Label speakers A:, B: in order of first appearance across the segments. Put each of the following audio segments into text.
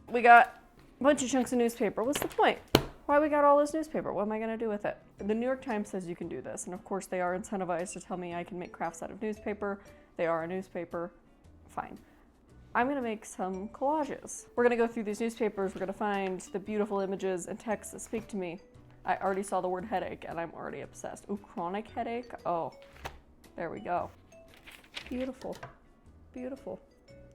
A: We got a bunch of chunks of newspaper. What's the point? Why we got all this newspaper? What am I gonna do with it? The New York Times says you can do this, and of course they are incentivized to tell me I can make crafts out of newspaper. They are a newspaper. Fine. I'm gonna make some collages. We're gonna go through these newspapers, we're gonna find the beautiful images and texts that speak to me. I already saw the word headache and I'm already obsessed. Ooh, chronic headache? Oh, there we go. Beautiful, beautiful.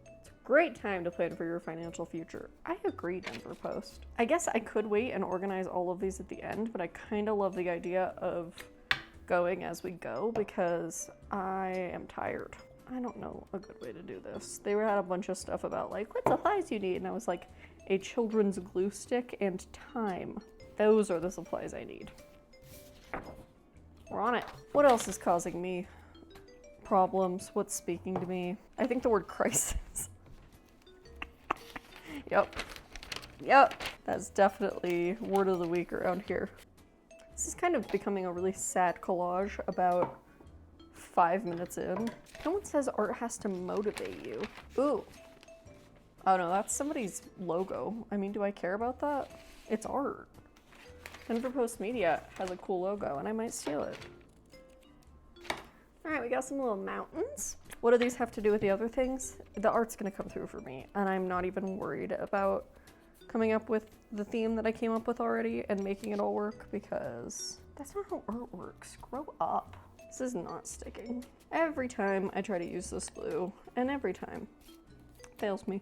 A: It's a great time to plan for your financial future. I agree, Denver Post. I guess I could wait and organize all of these at the end, but I kind of love the idea of going as we go because I am tired. I don't know a good way to do this. They had a bunch of stuff about like, what supplies you need? And I was like, a children's glue stick and time. Those are the supplies I need. We're on it. What else is causing me problems? What's speaking to me? I think the word crisis. Yep. That's definitely word of the week around here. This is kind of becoming a really sad collage about 5 minutes in. No one says art has to motivate you. Ooh. Oh no, that's somebody's logo. I mean, do I care about that? It's art. Denver Post Media has a cool logo and I might steal it. All right, we got some little mountains. What do these have to do with the other things? The art's gonna come through for me and I'm not even worried about coming up with the theme that I came up with already and making it all work because that's not how art works. Grow up. This is not sticking. Every time I try to use this glue, and every time, it fails me.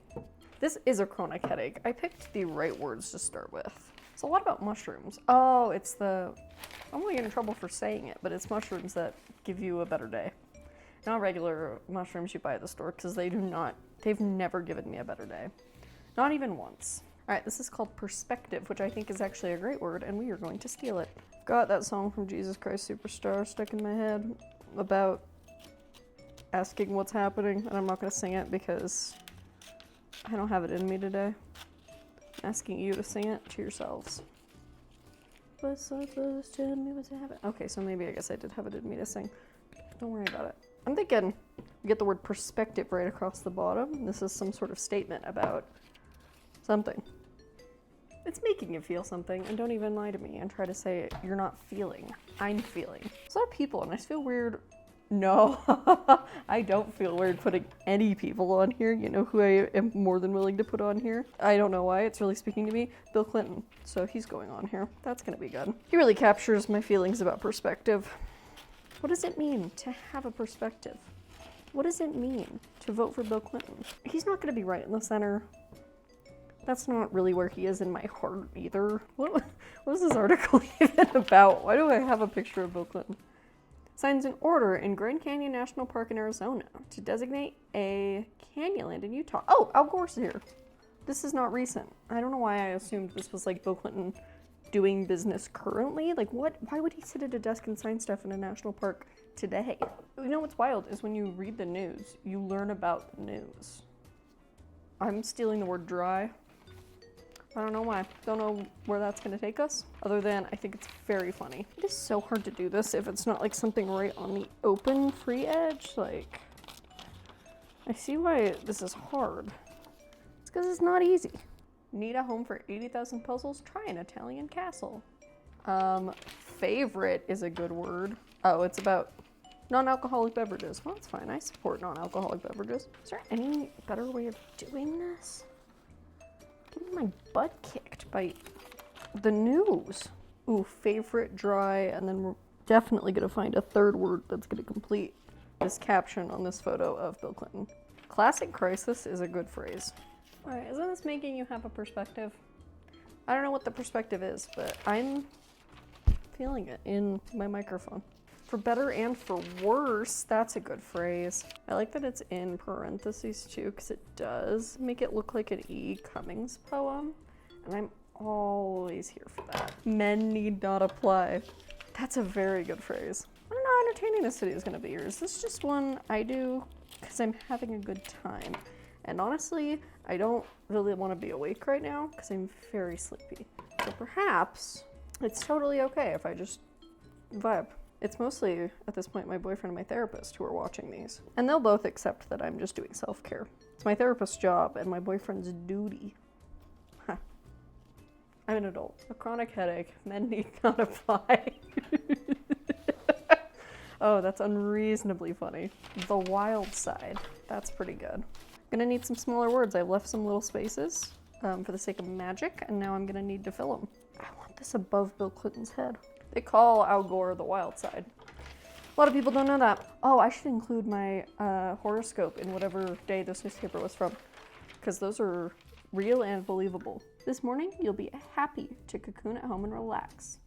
A: This is a chronic headache. I picked the right words to start with. It's a lot about mushrooms. Oh, it's the, I'm gonna get in trouble for saying it, but it's mushrooms that give you a better day. Not regular mushrooms you buy at the store, because they've never given me a better day. Not even once. All right, this is called perspective, which I think is actually a great word, and we are going to steal it. Got that song from Jesus Christ Superstar stuck in my head about asking what's happening, and I'm not going to sing it because I don't have it in me today. I'm asking you to sing it to yourselves. What's up, let's tell me what's happening. Okay, so maybe I guess I did have it in me to sing. Don't worry about it. I'm thinking we get the word perspective right across the bottom. This is some sort of statement about something. It's making you feel something, and don't even lie to me and try to say you're not feeling. I'm feeling. There's a lot of people, and I feel weird. No, I don't feel weird putting any people on here. You know who I am more than willing to put on here? I don't know why, it's really speaking to me. Bill Clinton, so he's going on here. That's gonna be good. He really captures my feelings about perspective. What does it mean to have a perspective? What does it mean to vote for Bill Clinton? He's not gonna be right in the center. That's not really where he is in my heart either. What is this article even about? Why do I have a picture of Bill Clinton? Signs an order in Grand Canyon National Park in Arizona to designate a canyonland in Utah. Oh, Al Gore's here. This is not recent. I don't know why I assumed this was like Bill Clinton doing business currently. Like what? Why would he sit at a desk and sign stuff in a national park today? You know what's wild is when you read the news, you learn about the news. I'm stealing the word dry. I don't know why. Don't know where that's gonna take us, other than I think it's very funny. It is so hard to do this if it's not like something right on the open free edge. Like, I see why this is hard. It's because it's not easy. Need a home for 80,000 puzzles? Try an Italian castle. Favorite is a good word. Oh, it's about non-alcoholic beverages. Well, that's fine. I support non-alcoholic beverages. Is there any better way of doing this? Getting my butt kicked by the news. Ooh, favorite, dry, and then we're definitely gonna find a third word that's gonna complete this caption on this photo of Bill Clinton. Classic crisis is a good phrase. All right, isn't this making you have a perspective? I don't know what the perspective is, but I'm feeling it in my microphone. For better and for worse, that's a good phrase. I like that it's in parentheses too, because it does make it look like an E. Cummings poem, and I'm always here for that. Men need not apply. That's a very good phrase. I don't know how entertaining this video is gonna be, or is this just one I do because I'm having a good time? And honestly, I don't really want to be awake right now because I'm very sleepy. So perhaps it's totally okay if I just vibe. It's mostly, at this point, my boyfriend and my therapist who are watching these. And they'll both accept that I'm just doing self-care. It's my therapist's job and my boyfriend's duty I'm an adult. A chronic headache. Men need not apply. Oh, that's unreasonably funny. The wild side. That's pretty good. Gonna need some smaller words. I've left some little spaces for the sake of magic, and now I'm gonna need to fill them. I want this above Bill Clinton's head. They call Al Gore the wild side. A lot of people don't know that. Oh, I should include my horoscope in whatever day this newspaper was from, because those are real and believable. This morning, you'll be happy to cocoon at home and relax.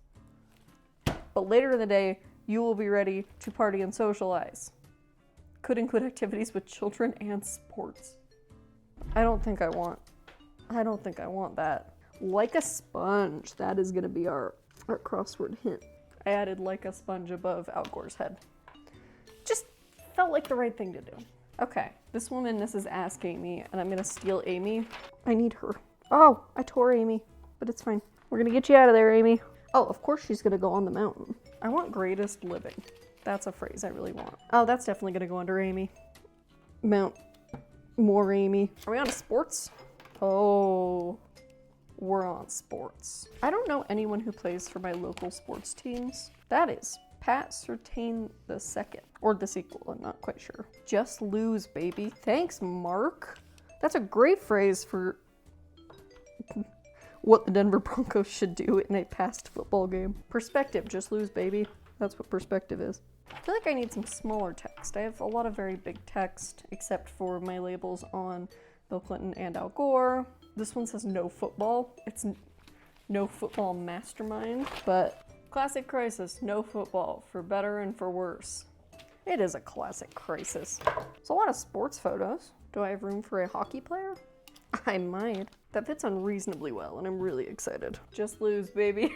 A: But later in the day, you will be ready to party and socialize. Could include activities with children and sports. I don't think I want that. Like a sponge. That is gonna be our crossword hint. I added like a sponge above Al Gore's head. Just felt like the right thing to do. Okay, this woman, this is Ask Amy, and I'm gonna steal Amy. I need her. Oh, I tore Amy, but it's fine. We're gonna get you out of there, Amy. Oh, of course she's gonna go on the mountain. I want greatest living. That's a phrase I really want. Oh, that's definitely gonna go under Amy. Mount more Amy. Are we on to sports? Oh, we're on sports. I don't know anyone who plays for my local sports teams. That is Pat Surtain II, or the sequel, I'm not quite sure. Just lose, baby. Thanks, Mark. That's a great phrase for what the Denver Broncos should do in a past football game. Perspective, just lose, baby. That's what perspective is. I feel like I need some smaller text. I have a lot of very big text, except for my labels on Bill Clinton and Al Gore. This one says no football. It's no football mastermind, but classic crisis, no football, for better and for worse. It is a classic crisis. There's a lot of sports photos. Do I have room for a hockey player? I might. That fits unreasonably well, and I'm really excited. Just lose, baby.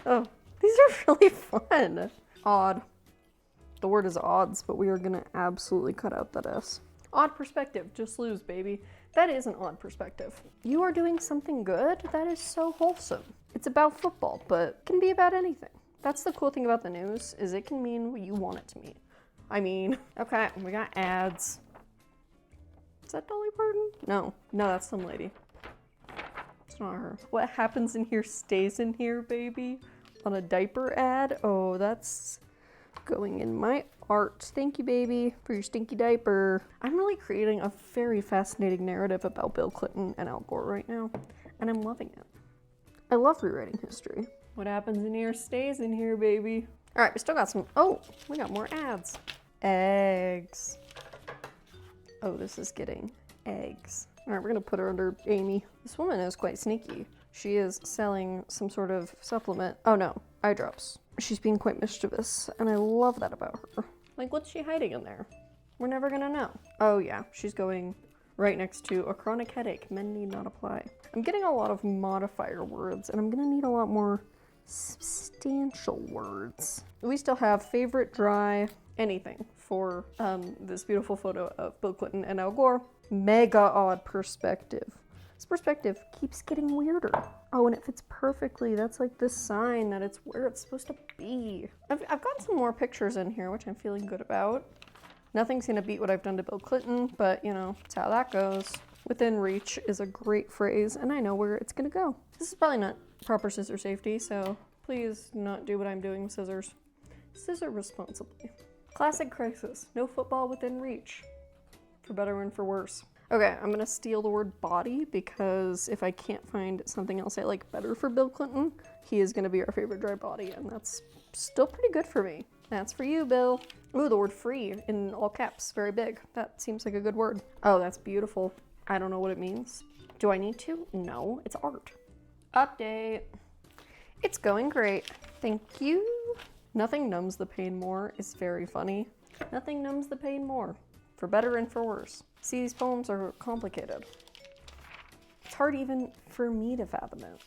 A: Oh, these are really fun. Odd. The word is odds, but we are gonna absolutely cut out that S. Odd perspective, just lose, baby. That is an odd perspective. You are doing something good? That is so wholesome. It's about football, but it can be about anything. That's the cool thing about the news, is it can mean what you want it to mean. I mean, okay, we got ads. Is that Dolly Parton? No, that's some lady. It's not her. What happens in here stays in here, baby. On a diaper ad? Oh, that's going in my art. Thank you, baby, for your stinky diaper. I'm really creating a very fascinating narrative about Bill Clinton and Al Gore right now, and I'm loving it. I love rewriting history. What happens in here stays in here, baby. All right, we still got some, oh, we got more ads. Eggs. Oh, this is getting eggs. All right, we're gonna put her under Amy. This woman is quite sneaky. She is selling some sort of supplement. Oh no, eye drops. She's being quite mischievous, and I love that about her. Like, what's she hiding in there? We're never gonna know. Oh yeah, she's going right next to a chronic headache. Men need not apply. I'm getting a lot of modifier words, and I'm gonna need a lot more substantial words. We still have favorite dry anything for this beautiful photo of Bill Clinton and Al Gore. Mega odd perspective. This perspective keeps getting weirder. Oh, and it fits perfectly. That's like the sign that it's where it's supposed to be. I've got some more pictures in here, which I'm feeling good about. Nothing's gonna beat what I've done to Bill Clinton, but you know, that's how that goes. Within reach is a great phrase, and I know where it's gonna go. This is probably not proper scissor safety, so please not do what I'm doing with scissors. Scissor responsibly. Classic crisis. No football within reach. For better and for worse. Okay, I'm gonna steal the word body because if I can't find something else I like better for Bill Clinton, he is gonna be our favorite dry body, and that's still pretty good for me. That's for you, Bill. Ooh, the word free in all caps, very big. That seems like a good word. Oh, that's beautiful. I don't know what it means. Do I need to? No, it's art. Update. It's going great. Thank you. Nothing numbs the pain more is very funny. Nothing numbs the pain more. For better and for worse. See, these poems are complicated. It's hard even for me to fathom it.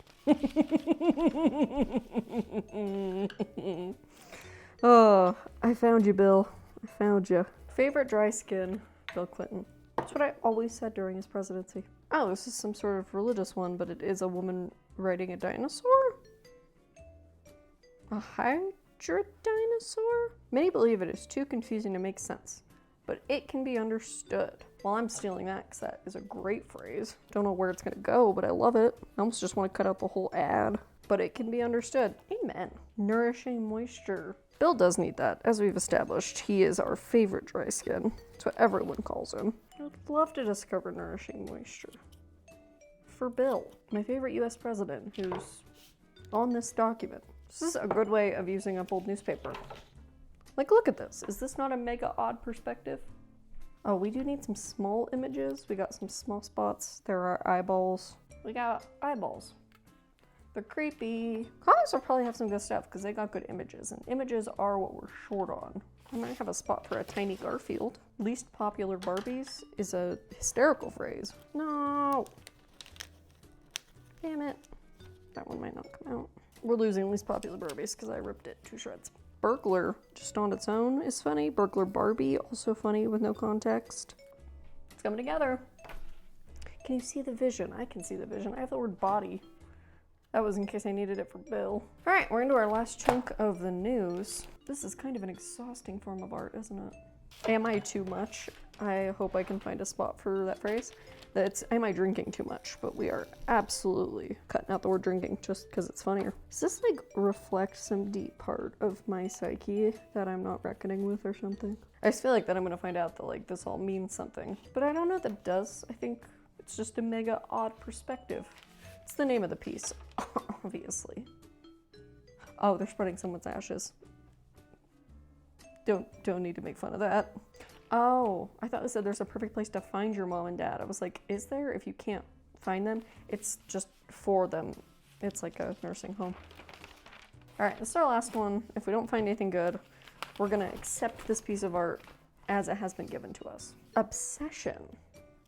A: Oh, I found you, Bill. I found you. Favorite dry skin, Bill Clinton. That's what I always said during his presidency. Oh, this is some sort of religious one, but it is a woman riding a dinosaur? A hydra dinosaur? Many believe it is too confusing to make sense. but it can be understood. Well, I'm stealing that because that is a great phrase. Don't know where it's gonna go, but I love it. I almost just want to cut out the whole ad. But it can be understood. Amen. Nourishing moisture. Bill does need that. As we've established, he is our favorite dry skin. That's what everyone calls him. I'd love to discover nourishing moisture. For Bill, my favorite US president, who's on this document. This is a good way of using up old newspaper. Like, look at this. Is this not a mega odd perspective? Oh, we do need some small images. We got some small spots. There are eyeballs. We got eyeballs. They're creepy. Comics will probably have some good stuff because they got good images, and images are what we're short on. I might have a spot for a tiny Garfield. Least popular Barbies is a hysterical phrase. No. Damn it. That one might not come out. We're losing least popular Barbies because I ripped it to shreds. Burglar, just on its own, is funny. Burglar Barbie, also funny with no context. It's coming together. Can you see the vision? I can see the vision. I have the word body. That was in case I needed it for Bill. All right, we're into our last chunk of the news. This is kind of an exhausting form of art, isn't it? Am I too much? I hope I can find a spot for that phrase. That's, am I drinking too much? But we are absolutely cutting out the word drinking just because it's funnier. Does this like reflect some deep part of my psyche that I'm not reckoning with or something? I just feel like that I'm gonna find out that like this all means something. But I don't know that it does. I think it's just a mega odd perspective. It's the name of the piece, obviously. Oh, they're spreading someone's ashes. Don't need to make fun of that. Oh, I thought it said there's a perfect place to find your mom and dad. I was like, is there? If you can't find them, it's just for them. It's like a nursing home. All right, this is our last one. If we don't find anything good, we're gonna accept this piece of art as it has been given to us. Obsession.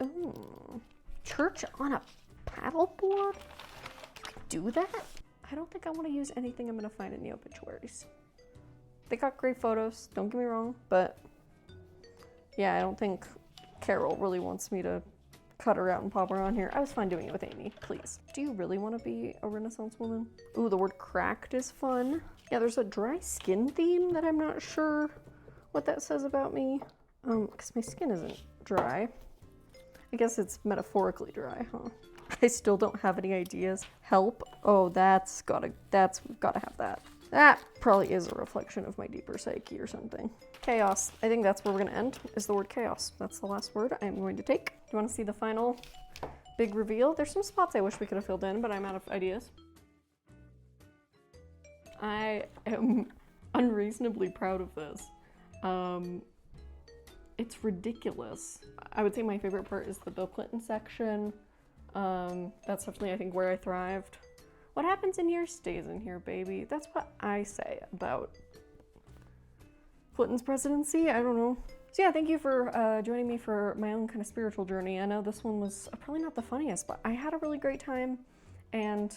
A: Ooh. Church on a paddleboard? You can do that? I don't think I want to use anything I'm gonna find in the obituaries. They got great photos, don't get me wrong, but yeah, I don't think Carol really wants me to cut her out and pop her on here. I was fine doing it with Amy, please. Do you really want to be a Renaissance woman? Ooh, the word cracked is fun. Yeah, there's a dry skin theme that I'm not sure what that says about me. Because my skin isn't dry. I guess it's metaphorically dry, huh? I still don't have any ideas. Help. Oh, we've gotta have that. That probably is a reflection of my deeper psyche or something. Chaos. I think that's where we're gonna end, is the word chaos. That's the last word I'm going to take. Do you wanna see the final big reveal? There's some spots I wish we could have filled in, but I'm out of ideas. I am unreasonably proud of this. It's ridiculous. I would say my favorite part is the Bill Clinton section. That's definitely, I think, where I thrived. What happens in here stays in here, baby. That's what I say about Clinton's presidency. I don't know. So yeah, thank you for joining me for my own kind of spiritual journey. I know this one was probably not the funniest, but I had a really great time, and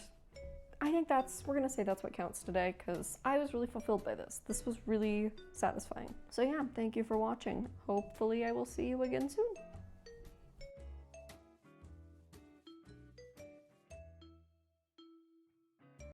A: I think we're gonna say that's what counts today, because I was really fulfilled by this. This was really satisfying. So yeah, thank you for watching. Hopefully I will see you again soon.